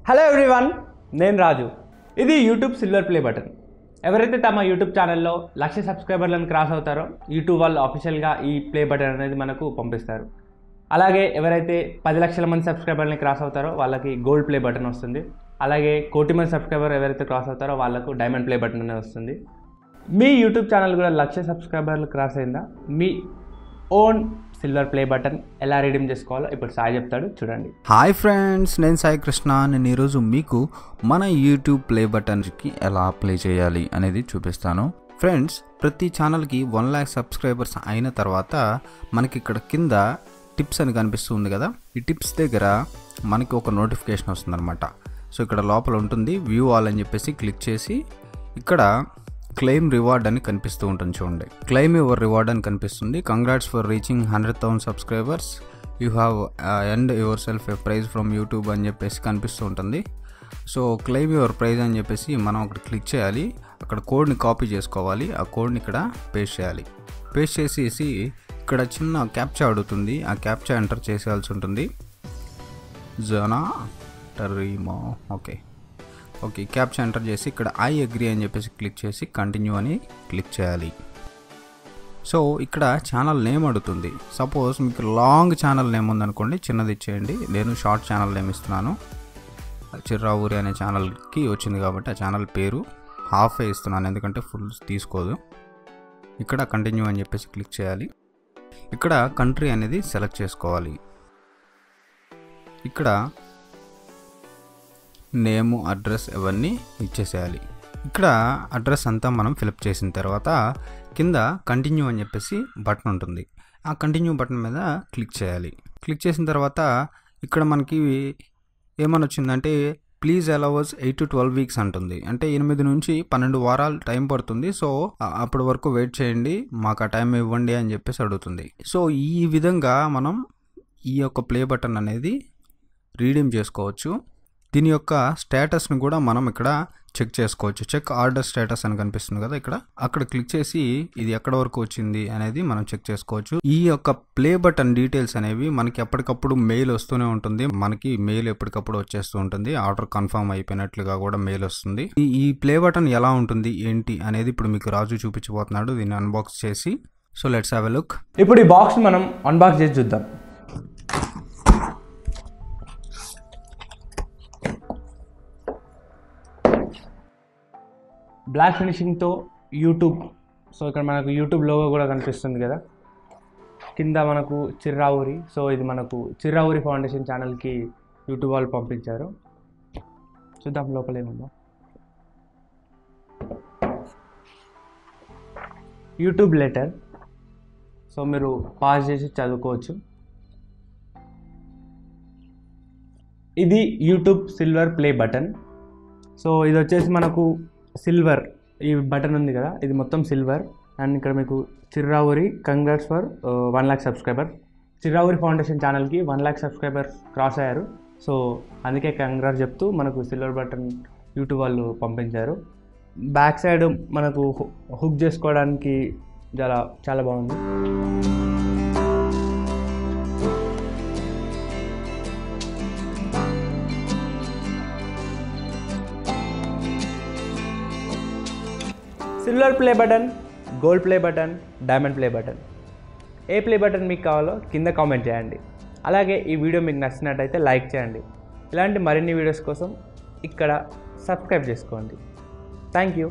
Hello everyone, నేను రాజు. ఇది YouTube silver play button. ఎవరైతే తమ యూట్యూబ్ ఛానల్లో 1,00,000 సబ్స్క్రైబర్లను క్రాస్ అవుతారో యూట్యూబ్ వాళ్ళు అఫీషియల్గా ఈ ప్లే బటన్ అనేది మనకు పంపిస్తారు. అలాగే ఎవరైతే 10 లక్షల మంది సబ్స్క్రైబర్ని క్రాస్ అవుతారో వాళ్ళకి గోల్డ్ ప్లే బటన్ వస్తుంది. అలాగే 1,00,00,000 మంది సబ్స్క్రైబర్ ఎవరైతే క్రాస్ అవుతారో వాళ్ళకు డైమండ్ ప్లే బటన్ అనేది వస్తుంది. మీ యూట్యూబ్ ఛానల్ కూడా 1,00,000 సబ్స్క్రైబర్లు క్రాస్ అయిందా? మీ ఓన్ సిల్వర్ ప్లే బటన్ ఎలా రిడీమ్ చేసుకోవాలో ఇప్పుడు సాయి చెప్తాడు, చూడండి. హాయ్ ఫ్రెండ్స్, నేను సాయి కృష్ణ. నేను ఈరోజు మీకు మన యూట్యూబ్ ప్లే బటన్కి ఎలా అప్లై చేయాలి అనేది చూపిస్తాను. ఫ్రెండ్స్, ప్రతి ఛానల్కి 1,00,000 సబ్స్క్రైబర్స్ అయిన తర్వాత మనకి ఇక్కడ కింద టిప్స్ అని కనిపిస్తుంది కదా, ఈ టిప్స్ దగ్గర మనకి ఒక నోటిఫికేషన్ వస్తుందన్నమాట. సో ఇక్కడ లోపల ఉంటుంది, వ్యూ ఆల్ అని చెప్పేసి క్లిక్ చేసి ఇక్కడ క్లెయిమ్ రివార్డ్ అని కనిపిస్తూ ఉంటుంది. చూడండి, క్లెయిమ్ యువర్ రివార్డ్ అని కనిపిస్తుంది. Congrats for reaching 100,000 subscribers, you have earned your self a prize from YouTube అని చెప్పేసి కనిపిస్తూ ఉంటుంది. సో క్లెయిమ్ యువర్ ప్రైజ్ అని చెప్పేసి మనం అక్కడ క్లిక్ చేయాలి. అక్కడ కోడ్ని కాపీ చేసుకోవాలి, ఆ కోడ్ని ఇక్కడ పేస్ట్ చేయాలి. పేస్ట్ చేసేసి ఇక్కడ చిన్న క్యాప్చా అడుగుతుంది, ఆ క్యాప్చా ఎంటర్ చేసేయాల్సి ఉంటుంది. జోనా టరీమో ఓకే క్యాప్చా ఎంటర్ చేసి ఇక్కడ ఐ అగ్రీ అని చెప్పేసి క్లిక్ చేసి కంటిన్యూ అని క్లిక్ చేయాలి. సో ఇక్కడ ఛానల్ నేమ్ అడుగుతుంది. సపోజ్ మీకు లాంగ్ ఛానల్ నేమ్ ఉందనుకోండి, చిన్నది ఇచ్చేయండి. నేను షార్ట్ ఛానల్ నేమ్ ఇస్తున్నాను. చిర్రావూరి అనే ఛానల్కి వచ్చింది కాబట్టి ఆ ఛానల్ పేరు హాఫే ఇస్తున్నాను, ఎందుకంటే ఫుల్ తీసుకోదు. ఇక్కడ కంటిన్యూ అని చెప్పేసి క్లిక్ చేయాలి. ఇక్కడ కంట్రీ అనేది సెలెక్ట్ చేసుకోవాలి. ఇక్కడ నేము, అడ్రస్ ఇవన్నీ ఇచ్చేసేయాలి. ఇక్కడ అడ్రస్ అంతా మనం ఫిలప్ చేసిన తర్వాత కింద కంటిన్యూ అని చెప్పేసి బటన్ ఉంటుంది. ఆ కంటిన్యూ బటన్ మీద క్లిక్ చేయాలి. క్లిక్ చేసిన తర్వాత ఇక్కడ మనకి ఏమని వచ్చిందంటే ప్లీజ్ అలౌస్ 8 to 12 వీక్స్ అంటుంది. అంటే 8 నుంచి 12 వారాలు టైం పడుతుంది. సో అప్పటి వరకు వెయిట్ చేయండి, మాకు ఆ టైం ఇవ్వండి అని చెప్పేసి అడుగుతుంది. సో ఈ విధంగా మనం ఈ యొక్క ప్లే బటన్ అనేది రీడీమ్ చేసుకోవచ్చు. దీని యొక్క స్టేటస్ని కూడా మనం ఇక్కడ చెక్ చేసుకోవచ్చు. చెక్ ఆర్డర్ స్టేటస్ అని కనిపిస్తుంది కదా, అక్కడ క్లిక్ చేసి ఇది ఎక్కడ వరకు వచ్చింది అనేది మనం చెక్ చేసుకోవచ్చు. ఈ యొక్క ప్లే బటన్ డీటెయిల్స్ అనేవి మనకి ఎప్పటికప్పుడు మెయిల్ వస్తూనే ఉంటుంది. మనకి మెయిల్ ఎప్పటికప్పుడు వచ్చేస్తూ ఉంటుంది. ఆర్డర్ కన్ఫర్మ్ అయిపోయినట్లుగా కూడా మెయిల్ వస్తుంది. ఈ ప్లే బటన్ ఎలా ఉంటుంది ఏంటి అనేది ఇప్పుడు మీకు రాజు చూపించబోతున్నాడు, దీన్ని అన్బాక్స్ చేసి. So let's have a look. ఇప్పుడు ఈ బాక్స్ మనం అన్బాక్స్ చేసి చూద్దాం. Black ఫినిషింగ్తో YouTube. సో ఇక్కడ మనకు యూట్యూబ్ లోగో కూడా కనిపిస్తుంది కదా, కింద మనకు చిర్రావూరి. సో ఇది మనకు చిర్రావూరి ఫౌండేషన్ ఛానల్కి యూట్యూబ్ వాళ్ళు పంపించారు. చూద్దాం లోపల ఏముందో. YouTube letter. సో మీరు పాజ్ చేసి చదువుకోవచ్చు. ఇది YouTube silver play button. So ఇది వచ్చేసి మనకు సిల్వర్, ఈ బటన్ ఉంది కదా ఇది మొత్తం సిల్వర్. అండ్ ఇక్కడ మీకు Chirravuri congrats for 1,00,000 subscriber. Chirravuri foundation ఛానల్కి 1,00,000 సబ్స్క్రైబర్స్ క్రాస్ అయ్యారు. సో అందుకే కంగ్రాట్స్ చెప్తూ మనకు సిల్వర్ బటన్ యూట్యూబ్ వాళ్ళు పంపించారు. బ్యాక్ సైడ్ మనకు హుక్ చేసుకోవడానికి చాలా బాగుంది. Silver play button, gold play button, diamond play button, ఏ ప్లే బటన్ మీకు కావాలో కింద కామెంట్ చేయండి. అలాగే ఈ వీడియో మీకు నచ్చినట్టయితే లైక్ చేయండి. ఇలాంటి మరిన్ని వీడియోస్ కోసం ఇక్కడ సబ్స్క్రైబ్ చేసుకోండి. Thank you.